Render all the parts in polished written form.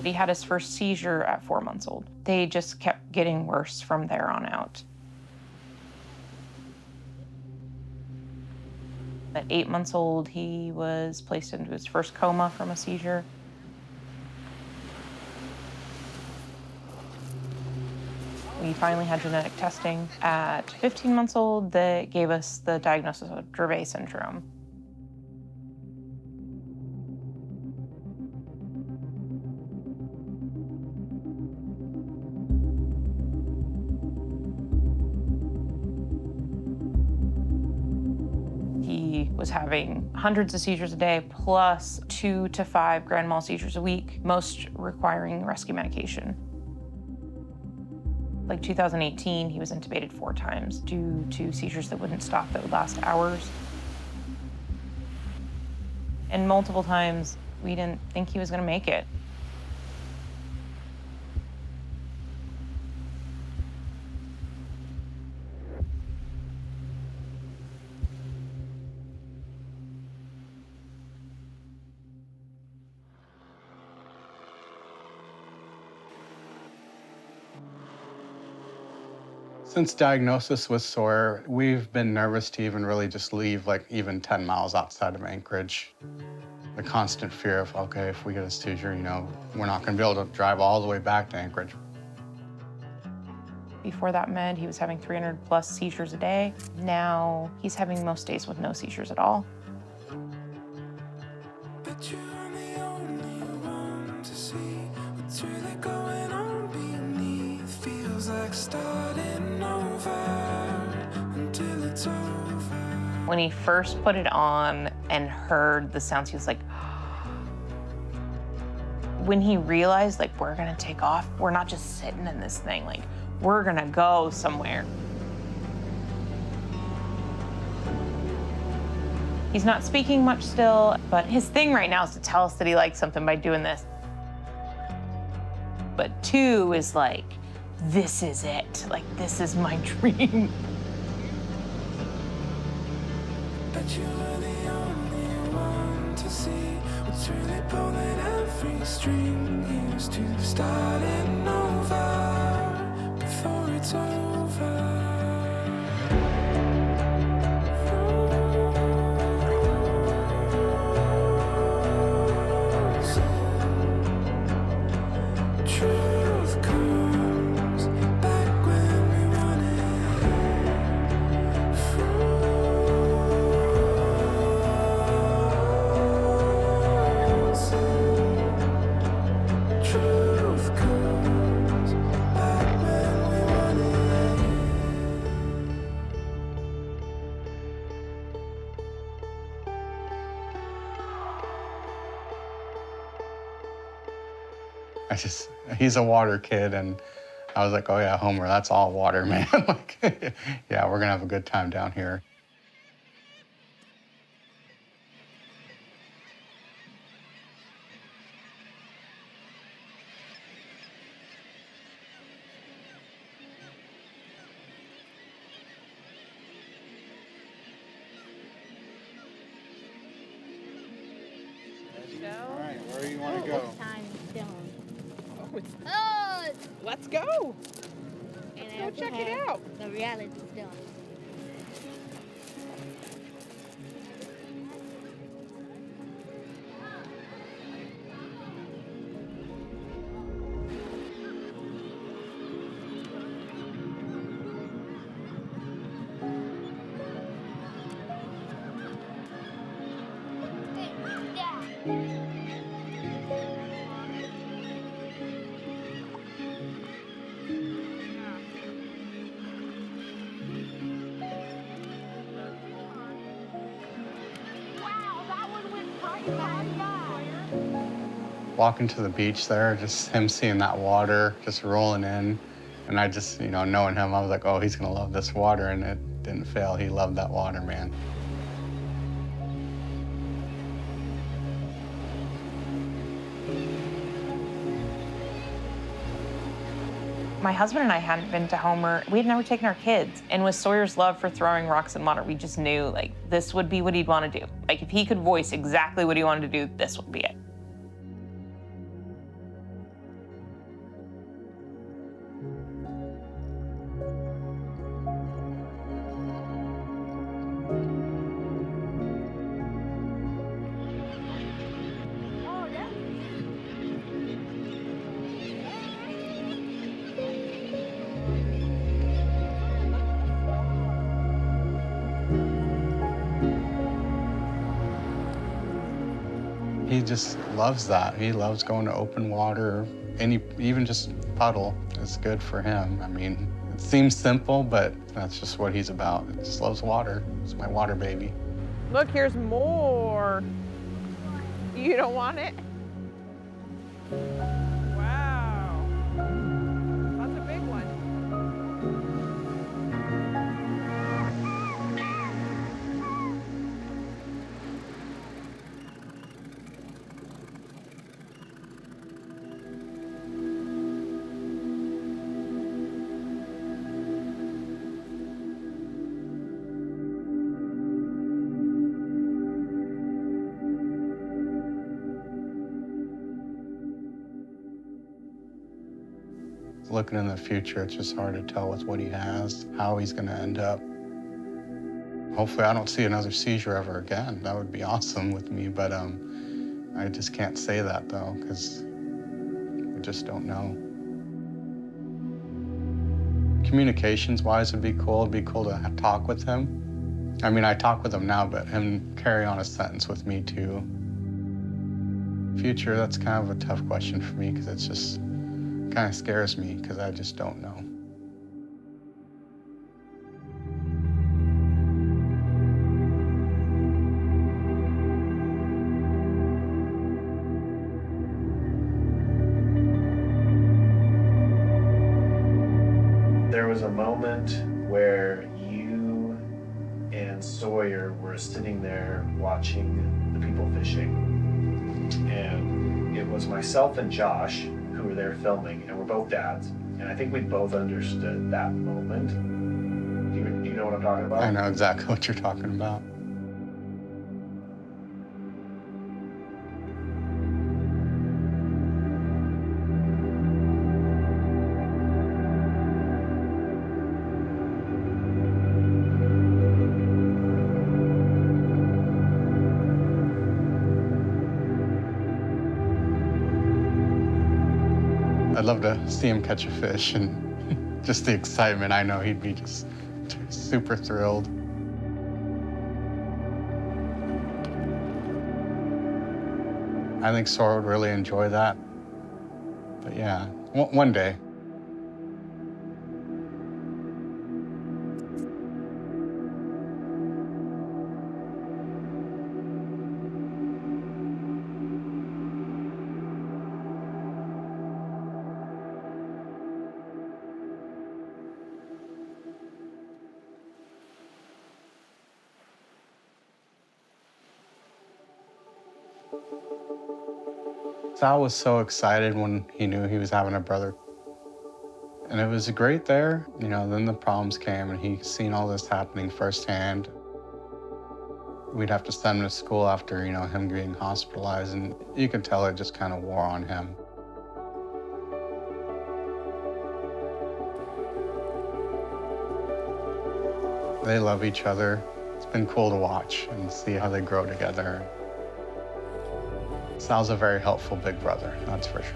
He had his first seizure at 4 months old. They just kept getting worse from there on out. At 8 months old, he was placed into his first coma from a seizure. We finally had genetic testing at 15 months old that gave us the diagnosis of Dravet Syndrome. He was having hundreds of seizures a day, plus 2 to 5 grand mal seizures a week, most requiring rescue medication. Like 2018, he was intubated 4 times due to seizures that wouldn't stop, that would last hours. And multiple times, we didn't think he was gonna make it. Since diagnosis with Sawyer, we've been nervous to even really just leave, like, even 10 miles outside of Anchorage. The constant fear of, okay, if we get a seizure, you know, we're not gonna be able to drive all the way back to Anchorage. Before that med, he was having 300 plus seizures a day. Now he's having most days with no seizures at all. But you're the only one to see what's really going on beneath. Feels like starting over until it's over. When he first put it on and heard the sounds, he was like, when he realized, like, we're gonna take off, we're not just sitting in this thing, like, we're gonna go somewhere. He's not speaking much still, but his thing right now is to tell us that he likes something by doing this. But 2 is like, this is it. Like, this is my dream. But you're the only one to see what's really pulling every string. Here's to starting over before it's over. Truth comes back when we want it. Truth comes back when we want He's a water kid, and I was like, oh yeah, Homer, that's all water, man. Like, yeah, we're gonna have a good time down here. All right, where do you want to go? Time down. Let's go. And Go check it out. The reality stone. Walking to the beach there, just him seeing that water just rolling in. And I just, you know, knowing him, I was like, oh, he's gonna love this water, and it didn't fail. He loved that water, man. My husband and I hadn't been to Homer. We had never taken our kids. And with Sawyer's love for throwing rocks in water, we just knew, like, this would be what he'd want to do. Like, if he could voice exactly what he wanted to do, this would be it. He just loves that. He loves going to open water. Even just puddle is good for him. I mean, it seems simple, but that's just what he's about. He just loves water. It's my water baby. Look, here's more. You don't want it? Wow. That's a big one. Looking in the future, it's just hard to tell with what he has, how he's going to end up. Hopefully I don't see another seizure ever again. That would be awesome with me, but I just can't say that though, because we just don't know. Communications-wise, it'd be cool. It'd be cool to talk with him. I mean, I talk with him now, but him carry on a sentence with me too. Future, that's kind of a tough question for me, because it's just kind of scares me, because I just don't know. There was a moment where you and Sawyer were sitting there watching the people fishing. And it was myself and Josh who were there filming, and we're both dads. And I think we both understood that moment. Do you know what I'm talking about? I know exactly what you're talking about. I'd love to see him catch a fish, and just the excitement. I know he'd be just super thrilled. I think Sawyer would really enjoy that. But yeah, one day. Sal was so excited when he knew he was having a brother. And it was great there. You know, then the problems came, and he's seen all this happening firsthand. We'd have to send him to school after, you know, him being hospitalized, and you could tell it just kind of wore on him. They love each other. It's been cool to watch and see how they grow together. Sal's a very helpful big brother, that's for sure.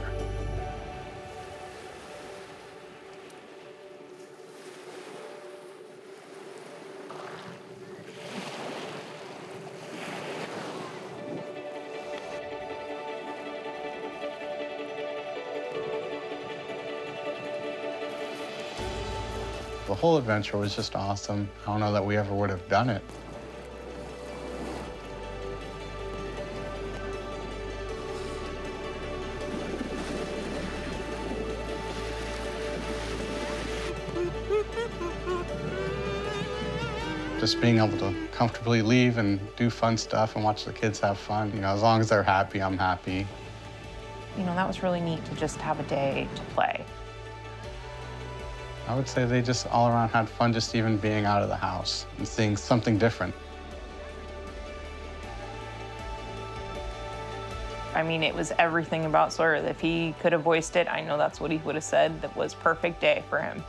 The whole adventure was just awesome. I don't know that we ever would have done it. Just being able to comfortably leave and do fun stuff and watch the kids have fun. You know, as long as they're happy, I'm happy. You know, that was really neat to just have a day to play. I would say they just all around had fun just even being out of the house and seeing something different. I mean, it was everything about Sawyer. If he could have voiced it, I know that's what he would have said. That was perfect day for him.